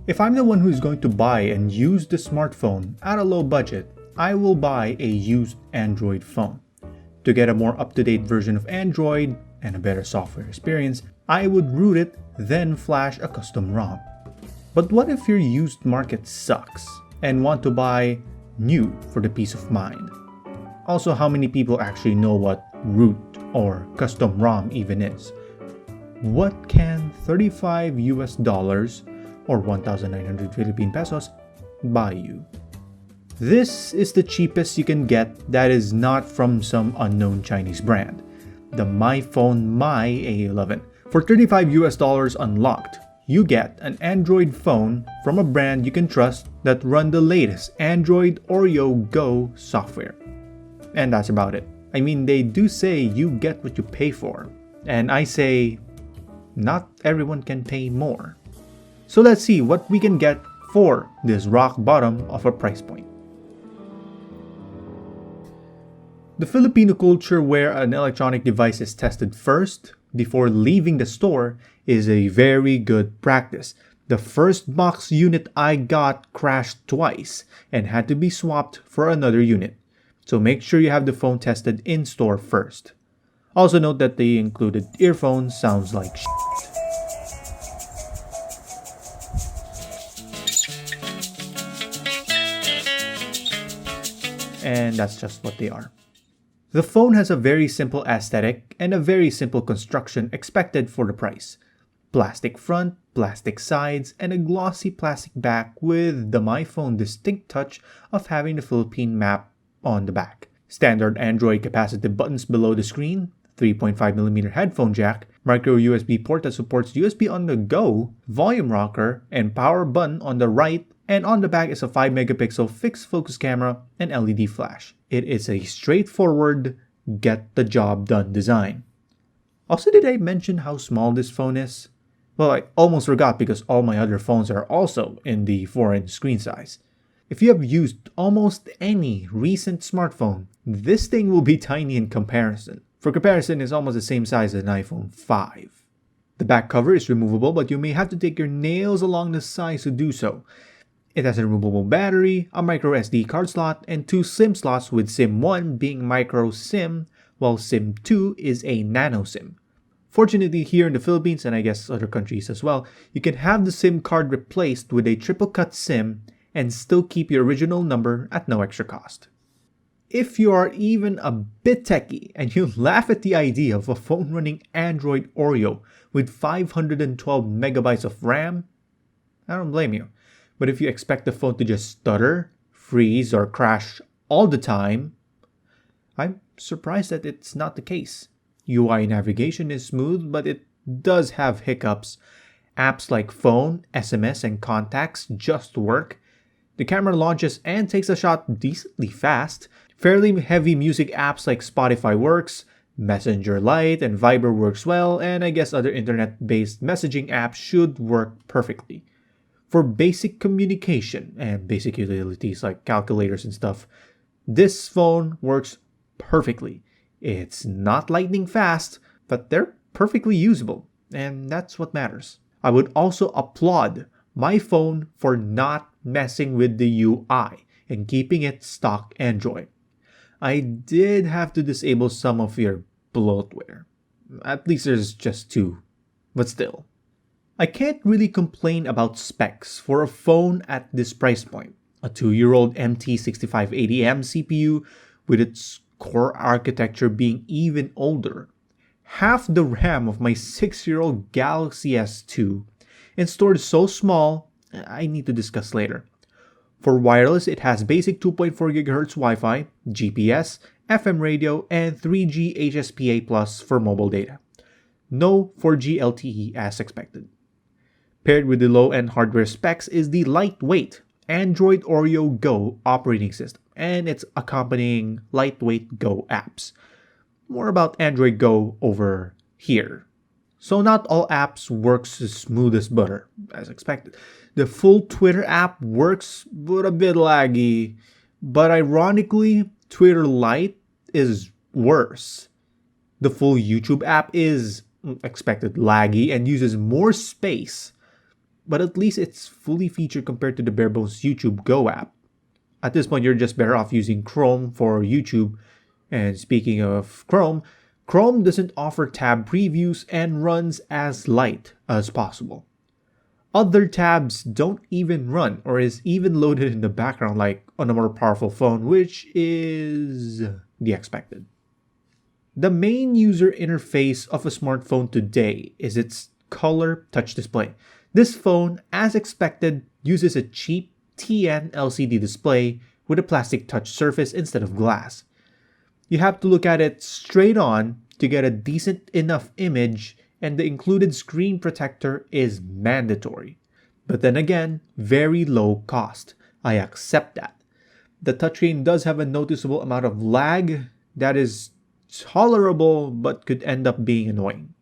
If I'm the one who's going to buy and use the smartphone at a low budget, I will buy a used Android phone. To get a more up-to-date version of Android and a better software experience, I would root it, then flash a custom ROM. But what if your used market sucks and want to buy new for the peace of mind? Also, how many people actually know what root or custom ROM even is? What can $35 or 1,900 Philippine pesos buy you? This is the cheapest you can get that is not from some unknown Chinese brand, the MyPhone myA11. For $35 unlocked, you get an Android phone from a brand you can trust that run the latest Android Oreo Go software. And that's about it. I mean, they do say you get what you pay for, and I say, not everyone can pay more. So let's see what we can get for this rock bottom of a price point. The Filipino culture where an electronic device is tested first before leaving the store is a very good practice. The first box unit I got crashed twice and had to be swapped for another unit. So make sure you have the phone tested in store first. Also note that the included earphones sounds like shit. And that's just what they are. The phone has a very simple aesthetic and a very simple construction expected for the price. Plastic front, plastic sides, and a glossy plastic back with the MyPhone distinct touch of having the Philippine map on the back. Standard Android capacitive buttons below the screen, 3.5mm headphone jack, micro USB port that supports USB on the go, volume rocker, and power button on the right, and on the back is a 5MP fixed focus camera and LED flash. It is a straightforward, get the job done design. Also, did I mention how small this phone is? Well, I almost forgot because all my other phones are also in the 4-inch screen size. If you have used almost any recent smartphone, this thing will be tiny in comparison. For comparison, it's almost the same size as an iPhone 5. The back cover is removable, but you may have to take your nails along the sides to do so. It has a removable battery, a micro SD card slot, and 2 SIM slots, with SIM 1 being micro SIM, while SIM 2 is a nano SIM. Fortunately, here in the Philippines, and I guess other countries as well, you can have the SIM card replaced with a triple cut SIM and still keep your original number at no extra cost. If you are even a bit techy and you laugh at the idea of a phone running Android Oreo with 512MB of RAM, I don't blame you. But if you expect the phone to just stutter, freeze, or crash all the time, I'm surprised that it's not the case. UI navigation is smooth, but it does have hiccups. Apps like phone, SMS, and contacts just work. The camera launches and takes a shot decently fast. Fairly heavy music apps like Spotify works, Messenger Lite and Viber works well, and I guess other internet-based messaging apps should work perfectly. For basic communication and basic utilities like calculators and stuff, this phone works perfectly. It's not lightning fast, but they're perfectly usable, and that's what matters. I would also applaud MyPhone for not messing with the UI and keeping it stock Android. I did have to disable some of your bloatware. At least there's just 2, but still. I can't really complain about specs for a phone at this price point. A 2-year-old MT6580M CPU with its core architecture being even older. Half the RAM of my 6-year-old Galaxy S2 and stored so small, I need to discuss later. For wireless, it has basic 2.4 GHz Wi-Fi, GPS, FM radio, and 3G HSPA+ for mobile data. No 4G LTE as expected. Paired with the low-end hardware specs is the lightweight Android Oreo Go operating system and its accompanying lightweight Go apps. More about Android Go over here. So not all apps works as smooth as butter, as expected. The full Twitter app works, but a bit laggy. But ironically, Twitter Lite is worse. The full YouTube app is expected laggy and uses more space. but at least it's fully featured compared to the bare-bones YouTube Go app. At this point, you're just better off using Chrome for YouTube. And speaking of Chrome, Chrome doesn't offer tab previews and runs as light as possible. Other tabs don't even run or is even loaded in the background like on a more powerful phone, which is the expected. The main user interface of a smartphone today is its color touch display. This phone, as expected, uses a cheap TN LCD display with a plastic touch surface instead of glass. You have to look at it straight on to get a decent enough image, and the included screen protector is mandatory. But then again, very low cost. I accept that. The touchscreen does have a noticeable amount of lag that is tolerable but could end up being annoying.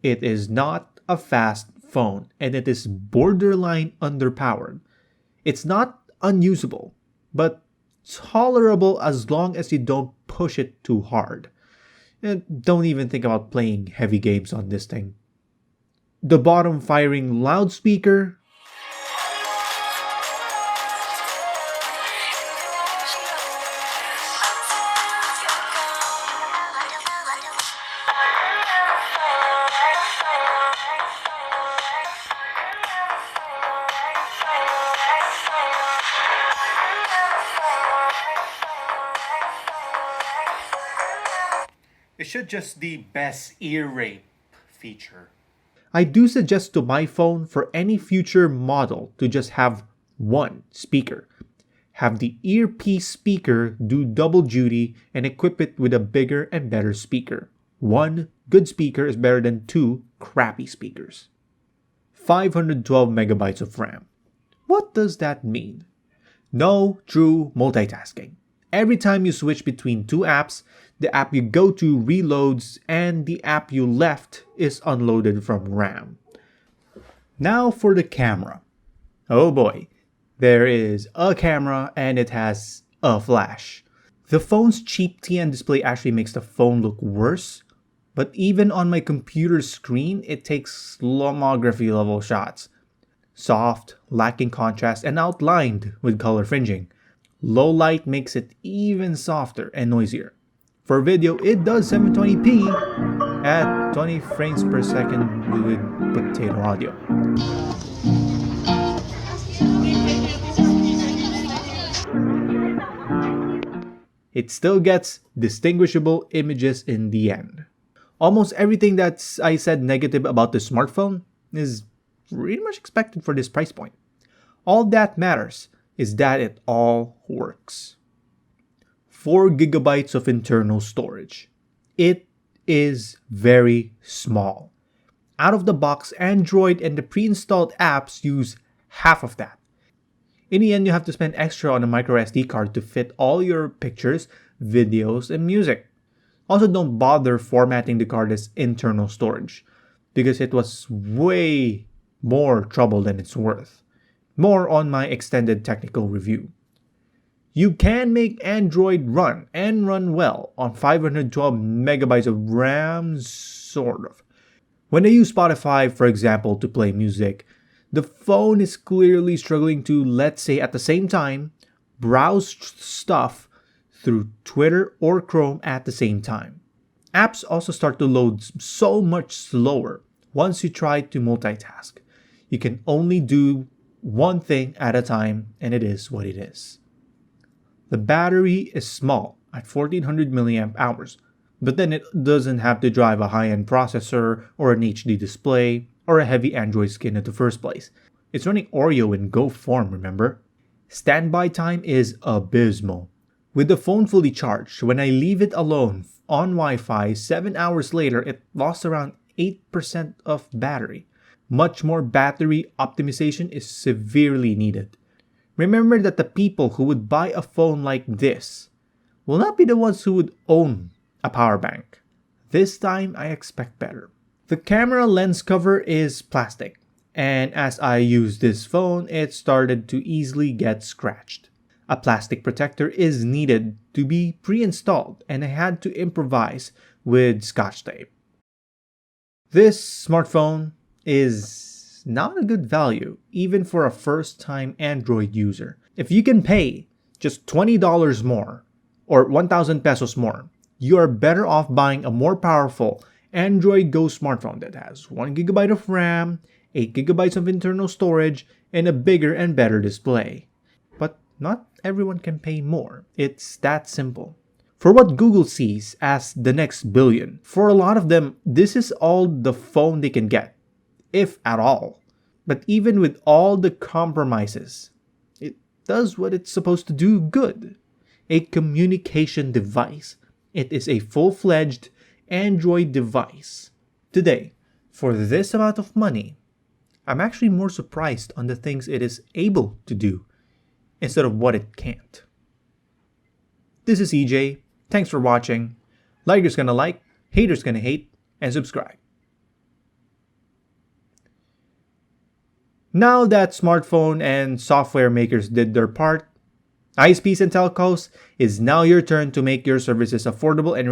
It is not a fast phone and it is borderline underpowered. It's not unusable, but tolerable as long as you don't push it too hard. And don't even think about playing heavy games on this thing. The bottom firing loudspeaker, it should just the best ear rape feature. I do suggest to MyPhone for any future model to just have one speaker. Have the earpiece speaker do double duty and equip it with a bigger and better speaker. One good speaker is better than two crappy speakers. 512 megabytes of RAM. What does that mean? No true multitasking. Every time you switch between two apps, the app you go to reloads and the app you left is unloaded from RAM. Now for the camera. Oh boy, there is a camera and it has a flash. The phone's cheap TN display actually makes the phone look worse, but even on my computer screen, it takes lomography level shots. Soft, lacking contrast, and outlined with color fringing. Low light makes it even softer and noisier. For video, it does 720p at 20 frames per second with potato audio. It still gets distinguishable images in the end. Almost everything that I said negative about the smartphone is pretty much expected for this price point. All that matters is that it all works. 4 gigabytes of internal storage. It is very small. Out of the box, Android and the pre-installed apps use half of that. In the end, you have to spend extra on a micro SD card to fit all your pictures, videos, and music. Also, don't bother formatting the card as internal storage because it was way more trouble than it's worth. More on my extended technical review. You can make Android run and run well on 512 megabytes of RAM, sort of. When I use Spotify, for example, to play music, the phone is clearly struggling to, let's say at the same time, browse stuff through Twitter or Chrome at the same time. Apps also start to load so much slower once you try to multitask. You can only do one thing at a time, and it is what it is. The battery is small at 1400 milliamp hours, but then it doesn't have to drive a high-end processor or an HD display or a heavy Android skin in the first place. It's running Oreo in Go form, remember? Standby time is abysmal. With the phone fully charged, when I leave it alone on Wi-Fi, 7 hours later, it lost around 8% of battery. Much more battery optimization is severely needed. Remember that the people who would buy a phone like this will not be the ones who would own a power bank. This time, I expect better. The camera lens cover is plastic, and as I used this phone, it started to easily get scratched. A plastic protector is needed to be pre-installed, and I had to improvise with Scotch tape. This smartphone is not a good value, even for a first-time Android user. If you can pay just $20 more, or 1,000 pesos more, you are better off buying a more powerful Android Go smartphone that has 1GB of RAM, 8GB of internal storage, and a bigger and better display. But not everyone can pay more. It's that simple. For what Google sees as the next billion, for a lot of them, this is all the phone they can get, if at all. But even with all the compromises, it does what it's supposed to do good. A communication device. It is a full-fledged Android device. Today, for this amount of money, I'm actually more surprised on the things it is able to do instead of what it can't. This is EJ. Thanks for watching. Likers gonna like, haters gonna hate, and subscribe. Now that smartphone and software makers did their part, ISPs and telcos, it's now your turn to make your services affordable and reliable.